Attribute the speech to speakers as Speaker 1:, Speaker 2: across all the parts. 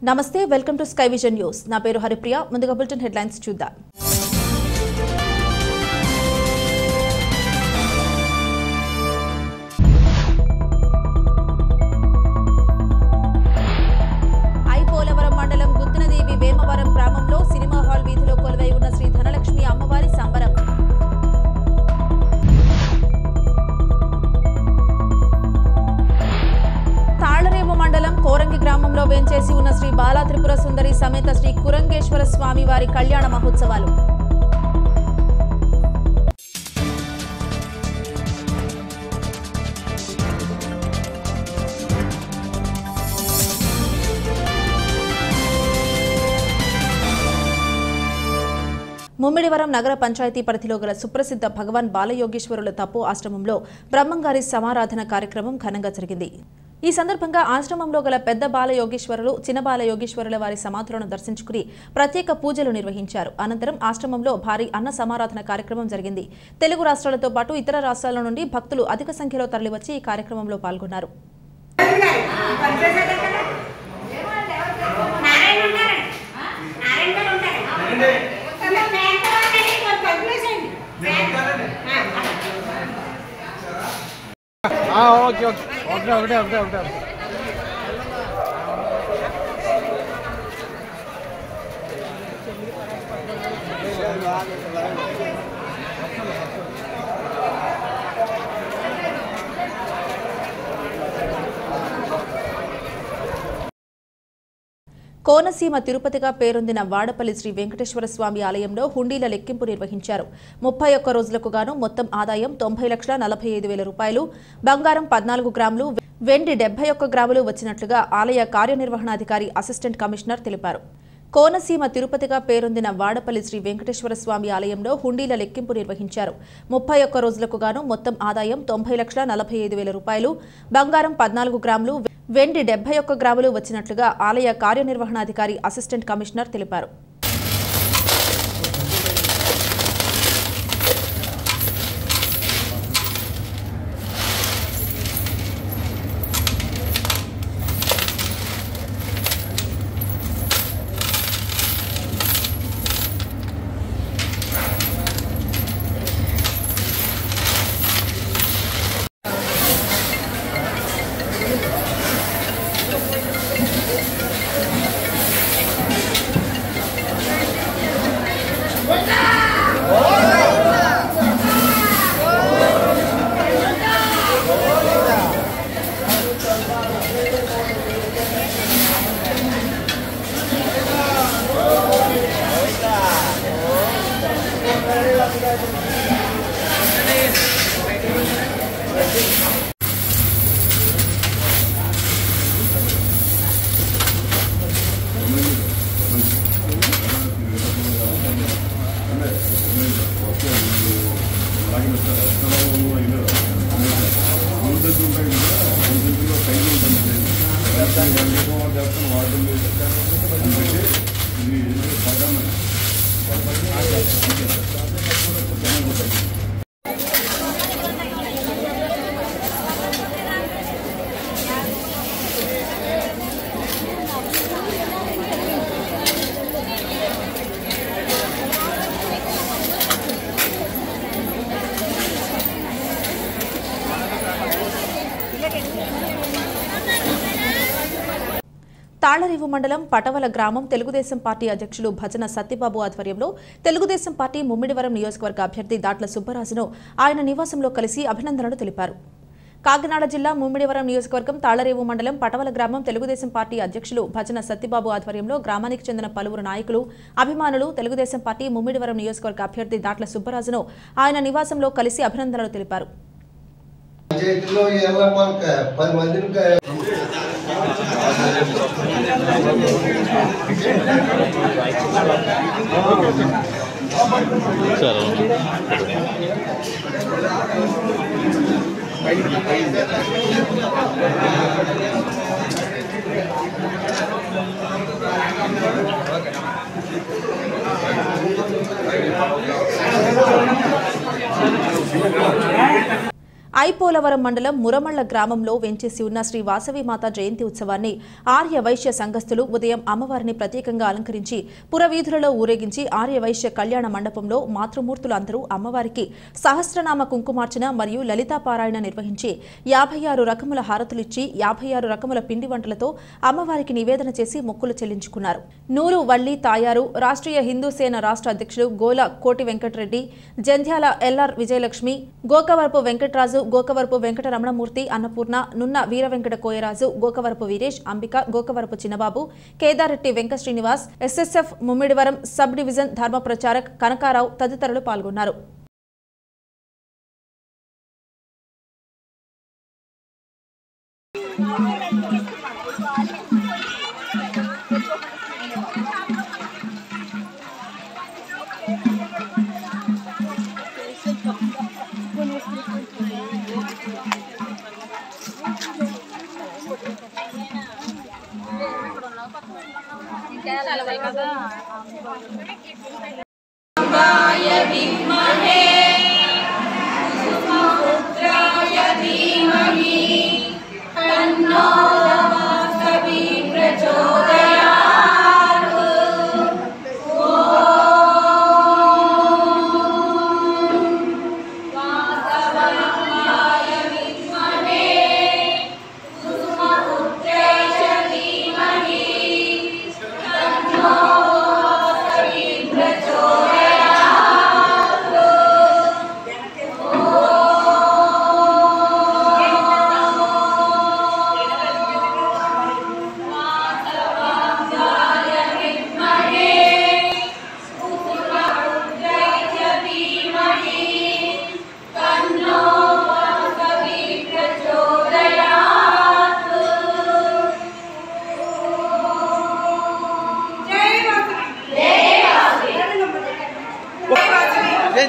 Speaker 1: నమస్తే welcome to sky vision news నా పేరు హరిప్రియ ముందుగా బులెటిన్ హెడ్లైన్స్ చూద్దాం ఐపోలవరం మండలం గుత్తినదేవి వేమవరం గ్రామంలో సినిమా హాల్ వీధిలో కొలువై ఉన్న శ్రీ ధనలక్ష్మి అమ్మవారి సంబరం తాళరేవు మండలం కోరంగి గ్రామంలో వేంచేసి ఉన్న శ్రీ బాలా త్రిపుర సుందరి సమేత శ్రీ కురంగేశ్వర స్వామి వారి కళ్యాణ మహోత్సవాలు ముమ్మిడివరం నగర పంచాయతీ పరిధిలో గల సుప్రసిద్ధ భగవాన్ బాలయోగేశ్వరుల తపో ఆశ్రమంలో బ్రహ్మంగారి సమారాధన కార్యక్రమం ఘనంగా జరిగింది. ఈ సందర్భంగా ఆశ్రమంలో గల పెద్ద బాలయోగేశ్వరులు చిన్న బాలయోగేశ్వరుల వారి సమాధులను దర్శించుకుని ప్రత్యేక పూజలు నిర్వహించారు. అనంతరం ఆశ్రమంలో భారీ అన్న సమారాధన కార్యక్రమం జరిగింది. తెలుగు రాష్ట్రాలతో పాటు ఇతర రాష్ట్రాల నుండి భక్తులు అధిక సంఖ్యలో తరలివచ్చి ఈ కార్యక్రమంలో పాల్గొన్నారు. కోనసీమ తిరుపతిగా పేరొందిన వాడపల్లి శ్రీ వెంకటేశ్వర స్వామి ఆలయంలో హుండీల లెక్కింపు నిర్వహించారు. 31 రోజులకు గాను మొత్తం ఆదాయం 90,45,000 రూపాయలు, బంగారం 14 గ్రాములు, వెండి 71 గ్రాములు వచ్చినట్లుగా ఆలయ కార్యనిర్వహణాధికారి అసిస్టెంట్ కమిషనర్ తెలిపారు. కోనసీమ తిరుపతిగా పేరొందిన వాడపల్లి శ్రీ వెంకటేశ్వర స్వామి ఆలయంలో హుండీల లెక్కింపు నిర్వహించారు. 31 రోజులకు గాను మొత్తం ఆదాయం 90,45,000 రూపాయలు, బంగారం 14 గ్రాములు, వెండి 71 గ్రాములు వచ్చినట్లుగా ఆలయ కార్యనిర్వహణాధికారి అసిస్టెంట్ కమిషనర్ తెలిపారు. తాళరేవు మండలం పటవల గ్రామం తెలుగుదేశం పార్టీ అధ్యక్షులు భజన సత్యబాబు ఆధ్వర్యంలో తెలుగుదేశం పార్టీ ముమ్మిడివరం నియోజకవర్గ అభ్యర్థి దాట్ల సుబ్బరాజును ఆయన నివాసంలో కలిసి అభినందనలు తెలిపారు. కాకినాడ జిల్లా ముమ్మిడివరం నియోజకవర్గం తాళరేవు మండలం పటవల గ్రామం తెలుగుదేశం పార్టీ అధ్యక్షులు భజన సత్యబాబు ఆధ్వర్యంలో గ్రామానికి చెందిన పలువురు నాయకులు, అభిమానులు తెలుగుదేశం పార్టీ ముమ్మిడివరం నియోజకవర్గ అభ్యర్థి దాట్ల సుబ్బరాజును ఆయన నివాసంలో కలిసి అభినందనలు తెలిపారు. ఐపోలవరం మండలం మురమళ్ల గ్రామంలో వెంచేసి ఉన్న శ్రీ వాసవి మాత జయంతి ఉత్సవాన్ని ఆర్య వైశ్య సంఘస్థులు ఉదయం అమ్మవారిని ప్రత్యేకంగా అలంకరించి పురవీధులలో ఊరేగించి ఆర్య వైశ్య కళ్యాణ మండపంలో మాతృమూర్తులు అందరూ అమ్మవారికి సహస్రనామ కుంకుమార్చన మరియు లలితాపారాయణ నిర్వహించి 56 రకముల హారతులిచ్చి 56 రకముల పిండి వంటలతో అమ్మవారికి నివేదన చేసి మొక్కులు చెల్లించుకున్నారు. నూరు వల్లి తాయారు రాష్ట్రీయ హిందూ సేన రాష్ట్ర అధ్యక్షులు Gola Koti Venkatareddy, Jandhyala L R Vijayalakshmi, Gokavarapu Venkataraju, Gokavarapu Venkata Ramanamurthy, Annapurna, Nunna Veeravenkata Koyaraju, Gokavarapu Veeresh, Ambika, Gokavarapu Chinnababu, Kedareddy Venkata Srinivas, SSF Mummidivaram sub division ధర్మ ప్రచారక్ కనకారావు తదితరులు పాల్గొన్నారు.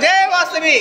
Speaker 2: जय वासवी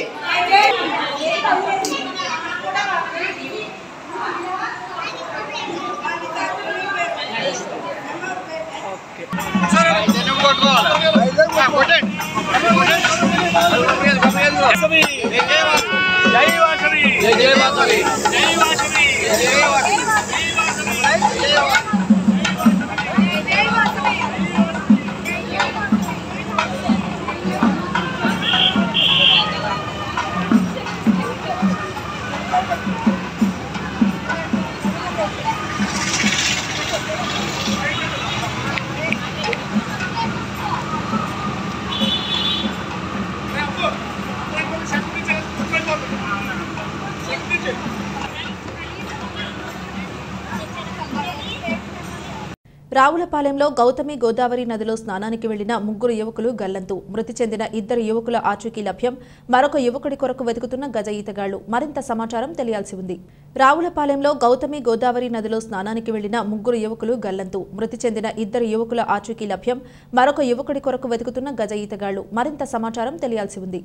Speaker 1: రావులపాలెంలో గౌతమి గోదావరి నదిలో స్నానానికి వెళ్లిన 3 యువకులు గల్లంతు. మృతి చెందిన 2 యువకుల ఆచూకీ లభ్యం. మరొక యువకుడి కొరకు వెతుకుతున్న గజ ఈతగాళ్లు. మరింత సమాచారం తెలియాల్సి ఉంది. రావులపాలెంలో గౌతమి గోదావరి నదిలో స్నానానికి వెళ్లిన 3 యువకులు గల్లంతు. మృతి చెందిన 2 యువకుల ఆచూకీ లభ్యం. మరొక యువకుడి కొరకు వెతుకుతున్న గజ ఈతగాళ్లు. మరింత సమాచారం తెలియాల్సి ఉంది.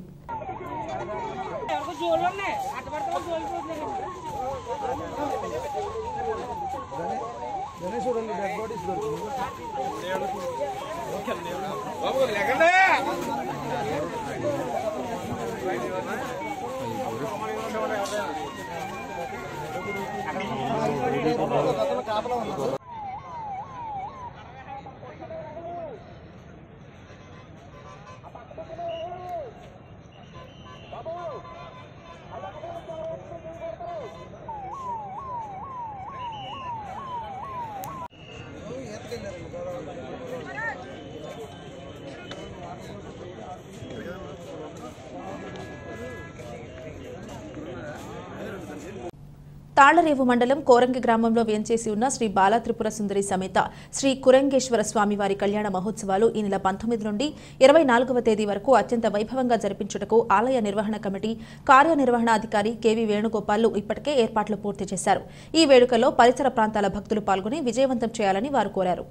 Speaker 1: తాళ్లరేవు మండలం కోరంగి గ్రామంలో వేంచేసి ఉన్న శ్రీ బాల త్రిపుర సుందరి సమేత శ్రీ కురంగేశ్వర స్వామి వారి కళ్యాణ మహోత్సవాలు ఈ నెల 19 నుండి 24వ తేదీ వరకు అత్యంత వైభవంగా జరిపించుటకు ఆలయ నిర్వహణ కమిటీ కార్యనిర్వహణాధికారి కెవి వేణుగోపాల్ ఇప్పటికే ఏర్పాట్లు పూర్తి చేశారు. ఈ వేడుకలో పరిసర ప్రాంతాల భక్తులు పాల్గొని విజయవంతం చేయాలని వారు కోరారు.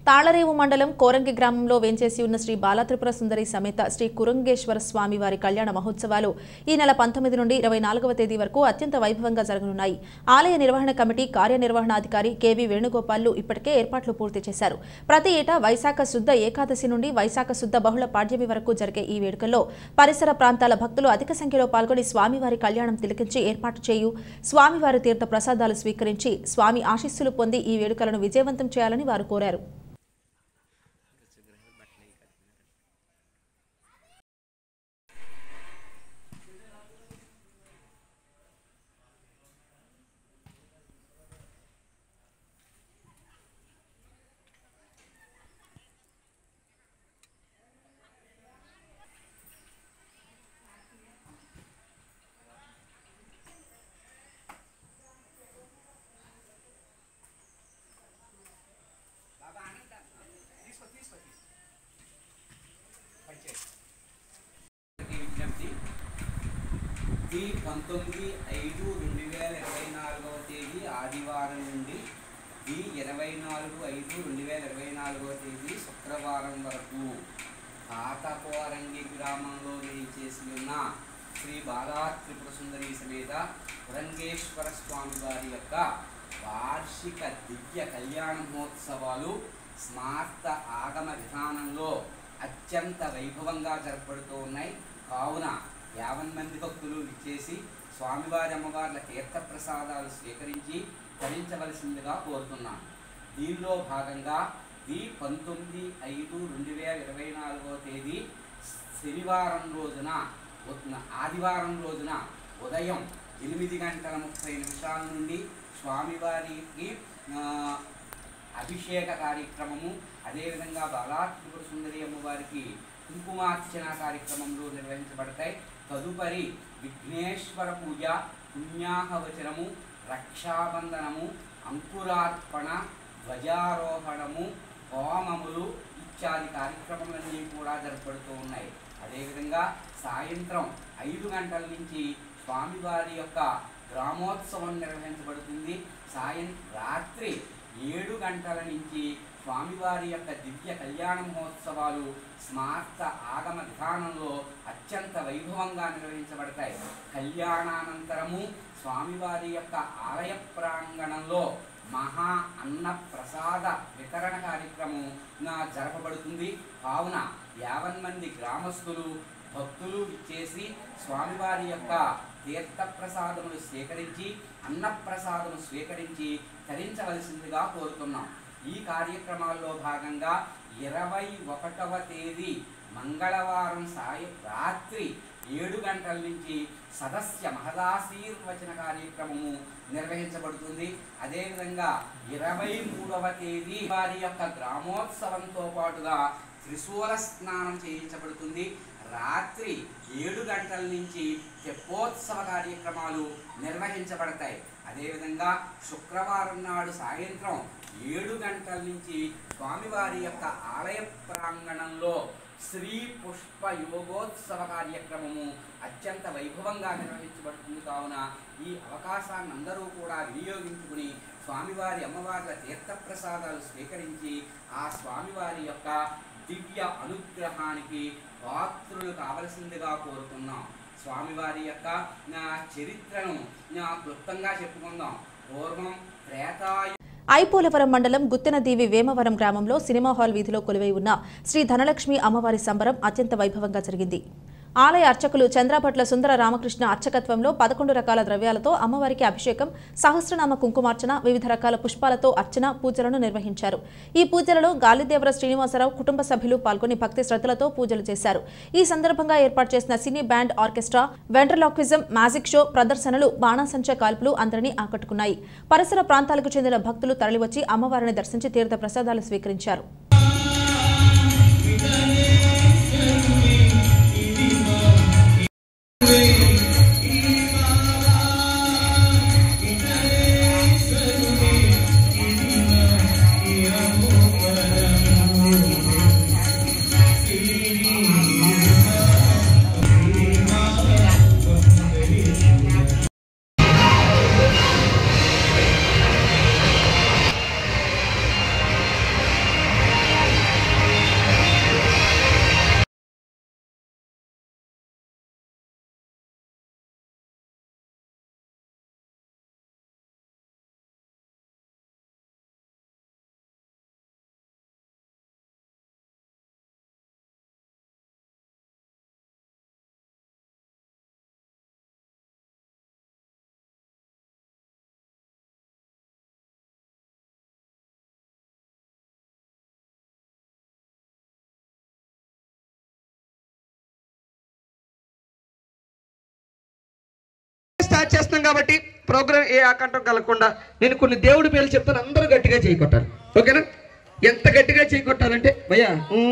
Speaker 1: తాళరేవు మండలం కోరంగి గ్రామంలో వేంచేసి ఉన్న శ్రీ బాలత్రిపుర సుందరి సమేత శ్రీ కురంగేశ్వర స్వామి వారి కళ్యాణ మహోత్సవాలు ఈ నెల 19 నుండి 24వ తేదీ వరకు అత్యంత వైభవంగా జరగనున్నాయి. ఆలయ నిర్వహణ కమిటీ కార్యనిర్వహణాధికారి కెవి వేణుగోపాల్లు ఇప్పటికే ఏర్పాట్లు పూర్తి చేశారు. ప్రతి ఏటా వైశాఖ శుద్ధ ఏకాదశి నుండి వైశాఖ శుద్ధ బహుళ పాడ్యమి వరకు జరిగే ఈ వేడుకల్లో పరిసర ప్రాంతాల భక్తులు అధిక సంఖ్యలో పాల్గొని స్వామివారి కళ్యాణం తిలకించి ఏర్పాటు చేయు స్వామివారి తీర్థ ప్రసాదాలు స్వీకరించి స్వామి ఆశీస్సులు పొంది ఈ వేడుకలను విజయవంతం చేయాలని వారు కోరారు.
Speaker 3: ది 19/5/2024 తేదీ ఆదివారం నుండి ది 24/5/2024 తేదీ శుక్రవారం వరకు పాత కోరంగి గ్రామంలో వేయించేసి ఉన్న శ్రీ బాలత్రిపుర సుందరి సమేత కురంగేశ్వర స్వామి వారి యొక్క వార్షిక దివ్య కళ్యాణ మహోత్సవాలు స్మార్త ఆగమ విధానంలో అత్యంత వైభవంగా జరపబడుతూ ఉన్నాయి. కావున 50 మంది భక్తులు విచ్చేసి స్వామివారి అమ్మవార్ల తీర్థప్రసాదాలు స్వీకరించి ధరించవలసిందిగా కోరుతున్నాను. దీనిలో భాగంగా ది 19/5/2024 తేదీ శనివారం రోజున ఆదివారం రోజున ఉదయం 8:30 నుండి స్వామివారికి అభిషేక కార్యక్రమము, అదేవిధంగా బాలత్రిపుర సుందరి అమ్మవారికి కుంకుమార్చన కార్యక్రమంలో నిర్వహించబడతాయి. తదుపరి విఘ్నేశ్వర పూజ, పుణ్యాహవచనము, రక్షాబంధనము, అంకురార్పణ, ధ్వజారోహణము, హోమములు ఇత్యాది కార్యక్రమాలన్నీ కూడా జరపబడుతూ ఉన్నాయి. అదేవిధంగా సాయంత్రం 5 గంటల నుంచి స్వామివారి యొక్క గ్రామోత్సవం నిర్వహించబడుతుంది. రాత్రి 7 గంటల నుంచి స్వామివారి యొక్క దివ్య కళ్యాణ మహోత్సవాలు స్మార్త ఆగమ విధానంలో అత్యంత వైభవంగా నిర్వహించబడతాయి. కళ్యాణానంతరము స్వామివారి యొక్క ఆలయ ప్రాంగణంలో మహా అన్న ప్రసాద వితరణ కార్యక్రమం జరపబడుతుంది. కావున 50 మంది గ్రామస్తులు భక్తులు ఇచ్చేసి స్వామివారి యొక్క తీర్థప్రసాదములు స్వీకరించి అన్నప్రసాదము స్వీకరించి తరించవలసిందిగా కోరుతున్నాం. ఈ కార్యక్రమాల్లో భాగంగా 21వ తేదీ మంగళవారం రాత్రి 7 గంటల నుంచి సదస్య మహదాశీర్వచన కార్యక్రమము నిర్వహించబడుతుంది. అదేవిధంగా 23వ తేదీ వారి యొక్క గ్రామోత్సవంతో పాటుగా త్రిశూల స్నానం చేయించబడుతుంది. రాత్రి 7 గంటల నుంచి తెప్పోత్సవ కార్యక్రమాలు నిర్వహించబడతాయి. అదేవిధంగా శుక్రవారం నాడు సాయంత్రం 7 గంటల నుంచి స్వామివారి యొక్క ఆలయ ప్రాంగణంలో శ్రీ పుష్ప యోగోత్సవ కార్యక్రమము అత్యంత వైభవంగా నిర్వహించబడుతుంది. కావున ఈ అవకాశాన్ని అందరూ కూడా వినియోగించుకుని స్వామివారి అమ్మవార్ల తీర్థప్రసాదాలు స్వీకరించి ఆ స్వామివారి యొక్క దివ్య అనుగ్రహానికి పాత్రులు కావలసిందిగా కోరుతున్నాం. స్వామివారి యొక్క చరిత్రను క్లుప్తంగా చెప్పుకుందాం. పూర్వం త్రేతాయు
Speaker 1: ఐపోలవరం మండలం గుత్తెనదీవి వేమవరం గ్రామంలో సినిమా హాల్ వీధిలో కొలువై ఉన్న శ్రీ ధనలక్ష్మి అమ్మవారి సంబరం అత్యంత వైభవంగా జరిగింది. ఆలయ అర్చకులు చంద్రపట్ల సుందర రామకృష్ణ అర్చకత్వంలో 11 రకాల ద్రవ్యాలతో అమ్మవారికి అభిషేకం, సహస్రనామ కుంకుమార్చన, వివిధ రకాల పుష్పాలతో అర్చన పూజలను నిర్వహించారు. ఈ పూజలలో గాలిదేవర శ్రీనివాసరావు కుటుంబ సభ్యులు పాల్గొని భక్తి శ్రద్ధలతో పూజలు చేశారు. ఈ సందర్భంగా ఏర్పాటు చేసిన cine band orchestra, ventriloquism, magic show ప్రదర్శనలు, బాణాసంచా కాల్పులు అందరినీ ఆకట్టుకున్నాయి. పరిసర ప్రాంతాలకు చెందిన భక్తులు తరలివచ్చి అమ్మవారిని దర్శించి తీర్థ ప్రసాదాలు స్వీకరించారు.
Speaker 4: స్టార్ట్ చేస్తున్నాం కాబట్టి ప్రోగ్రామ్ ఏ ఆకంఠం కలగకుండా నేను కొన్ని దేవుడి పేర్లు చెప్తాను, అందరూ గట్టిగా చేయి కొట్టాలి. ఓకేనా? ఎంత గట్టిగా చేయి కొట్టాలంటే భయ్యా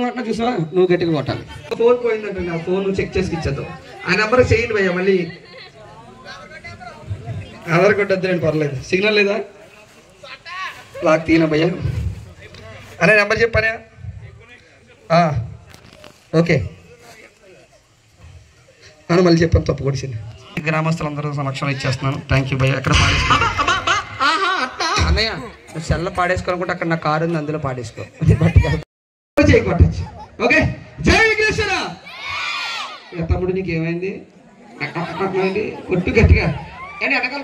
Speaker 4: అట్లా చూసావా, నువ్వు గట్టిగా కొట్టాలి. ఫోన్ పోయిందంటే నా ఫోన్ చెక్ చేసి ఇచ్చేద్దాం. ఆ నెంబర్ చేయండి భయ్యా. మళ్ళీ ఆధార్ కొట్టద్దు, పర్లేదు. సిగ్నల్ లేదా? లాక్ తీయనా భయ్యా? అనే నెంబర్ చెప్పానే. ఓకే అని మళ్ళీ చెప్పాను, తప్పు కొడిసింది. గ్రామస్తులందరూ సమక్షంలో ఇచ్చేస్తున్నాను. థ్యాంక్ యూ భయ్యా. ఎక్కడ అన్నయ్య నువ్వు సెల్ల పాడేసుకోవాలనుకుంటే అక్కడ నా కారు ఉంది, అందులో పాడేసుకో. ఓకే, జై విఘ్నేశ్వర. తమ్ముడు నీకు ఏమైంది? కొట్టు గట్టిగా. వెనకాల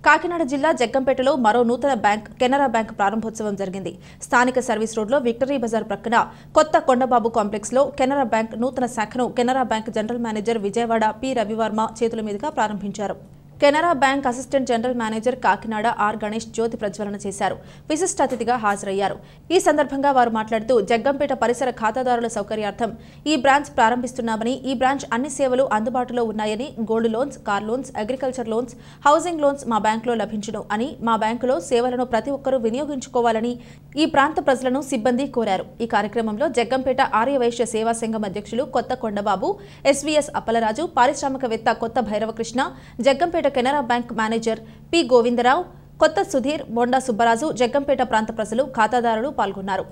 Speaker 1: కాకినాడ జిల్లా జగ్గంపేటలో మరో నూతన బ్యాంక్ కెనరా బ్యాంక్ ప్రారంభోత్సవం జరిగింది. స్థానిక సర్వీస్ రోడ్లో విక్టరీ బజార్ ప్రక్కన కొత్త కొండబాబు కాంప్లెక్స్ లో కెనరా బ్యాంక్ నూతన శాఖను Canara Bank general manager Vijayawada P Ravivarma చేతుల మీదుగా ప్రారంభించారు. Canara Bank assistant general manager Kakinada R Ganesh జ్యోతి ప్రజ్వలన చేశారు. విశిష్ట అతిథిగా హాజరయ్యారు. ఈ సందర్భంగా వారు మాట్లాడుతూ జగ్గంపేట పరిసర ఖాతాదారుల సౌకర్యార్థం ఈ బ్రాంచ్ ప్రారంభిస్తున్నామని, ఈ బ్రాంచ్ అన్ని సేవలు అందుబాటులో ఉన్నాయని, gold loans, car loans, agriculture loans, housing loans మా బ్యాంకులో లభించును అని, మా బ్యాంకులో సేవలను ప్రతి ఒక్కరూ వినియోగించుకోవాలని ఈ ప్రాంత ప్రజలను సిబ్బంది కోరారు. ఈ కార్యక్రమంలో జగ్గంపేట ఆర్యవైశ్య సేవా సంఘం అధ్యక్షులు కొత్త కొండబాబు, ఎస్వీఎస్ అప్పలరాజు, పారిశ్రామికవేత్త కొత్త భైరవకృష్ణ, జగ్గంపేట కెనరా బ్యాంక్ మేనేజర్ పి గోవిందరావు, కొత్త సుధీర్, బొండా సుబ్బరాజు, జగ్గంపేట ప్రాంత ప్రజలు, ఖాతాదారులు పాల్గొన్నారు.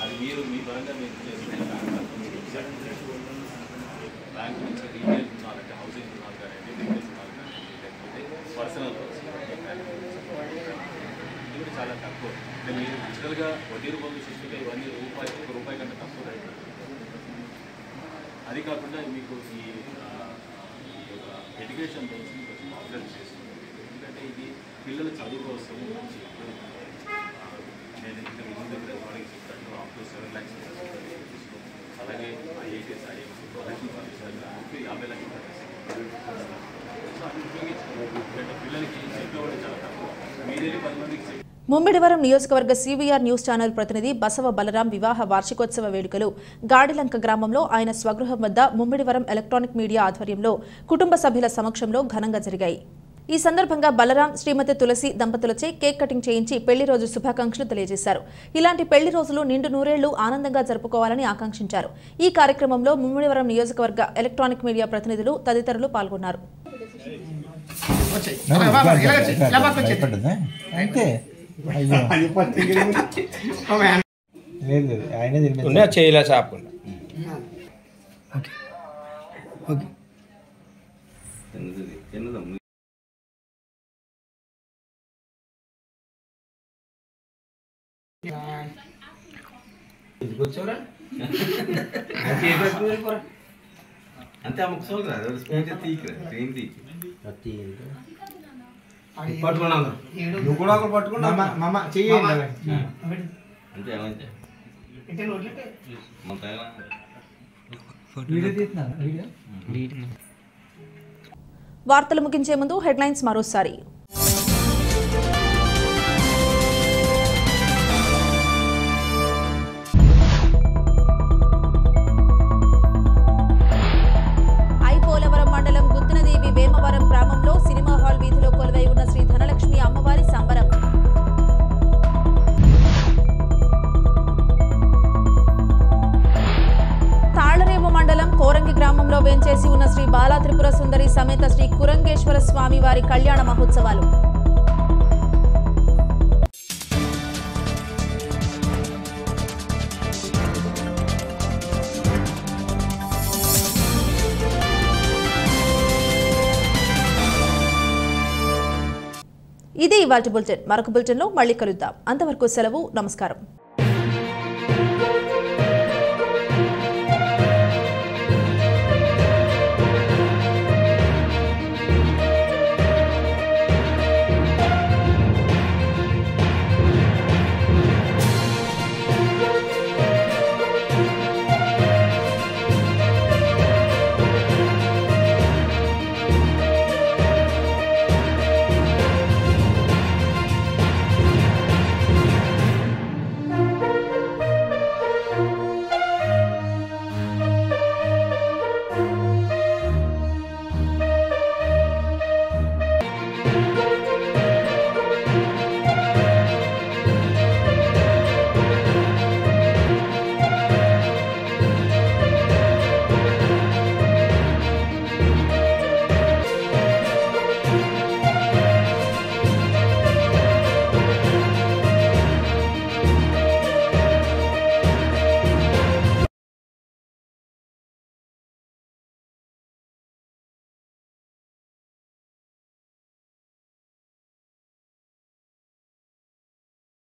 Speaker 5: అది మీరు మీ పరంగా మీరు చేసుకునే బ్యాంక్ నుంచి రీటైల్ ఉన్నారంటే హౌసింగ్ ఉన్నారు కానివ్వండి, రీటైల్ ఉన్నారు కానివ్వండి, లేకపోతే పర్సనల్ ఇది కూడా చాలా తక్కువ. అంటే మీరు డిజిటల్గా వడ్డీ రూపంలో చూసుకుంటే ఇవన్నీ రూపాయి కంటే తక్కువ రైతు. అది కాకుండా మీకు ఈ ఎడ్యుకేషన్ లోన్స్ కొంచెం అప్గ్రేడ్ చేస్తుంది. ఎందుకంటే ఇది పిల్లల చదువు కోసం మంచి నేను ఇక్కడ ముందు వాళ్ళకి చెప్తాను అప్ టు 7 lakhs అలాగే ఐఐటీఎస్ ఐఎంసీ ప్రొఫెషనల్ సర్వీస్ 50 లక్షలు సో అది ఉపయోగించుకోవాలి. పిల్లలకి చెప్పే కూడా చాలా తక్కువ. మీరే 10 మందికి
Speaker 1: ముమ్మిడివరం నియోజకవర్గ సివిఆర్ న్యూస్ ఛానల్ ప్రతినిధి బసవ బలరాం వివాహ వార్షికోత్సవ వేడుకలు గాడిలంక గ్రామంలో ఆయన స్వగృహం వద్ద ముమ్మిడివరం ఎలక్ట్రానిక్ మీడియా ఆధ్వర్యంలో కుటుంబ సభ్యుల సమక్షంలో ఘనంగా జరిగాయి. ఈ సందర్భంగా బలరాం శ్రీమతి తులసి దంపతులచే కేక్ కటింగ్ చేయించి పెళ్లి రోజు శుభాకాంక్షలు తెలియజేశారు. ఇలాంటి పెళ్లి రోజులు నిండు నూరేళ్లు ఆనందంగా జరుపుకోవాలని ఆకాంక్షించారు. ఈ కార్యక్రమంలో ముమ్మిడివరం నియోజకవర్గ ఎలక్ట్రానిక్ మీడియా ప్రతినిధులు తదితరులు పాల్గొన్నారు.
Speaker 2: చేయలే షాప్
Speaker 5: అంతే అమ్మకు సోదరా
Speaker 2: పట్టుకున్నాను నువ్వు కూడా ఒకరు పట్టుకున్నా
Speaker 5: అంతే ఏమైతే
Speaker 1: వార్తలు ముగించే ముందు హెడ్లైన్స్ మరోసారి. ఐపోలవరం మండలం గుత్తినదేవి వేమవరం గ్రామంలో సినిమా హాల్ వీధిలో కొలువై ఉన్న శ్రీ ధనలక్ష్మి అమ్మవారి సంబరం. తాళరేవు మండలం కోరంగి గ్రామంలో వేంచేసి ఉన్న శ్రీ బాలా త్రిపుర సుందరి సమేత శ్రీ కురంగేశ్వర స్వామి వారి కళ్యాణ మహోత్సవాలు. ఇదే ఇవాల్టి బులెటిన్. మరొక బులెటిన్లో మళ్ళీ కలుద్దాం. అంతవరకు సెలవు. నమస్కారం.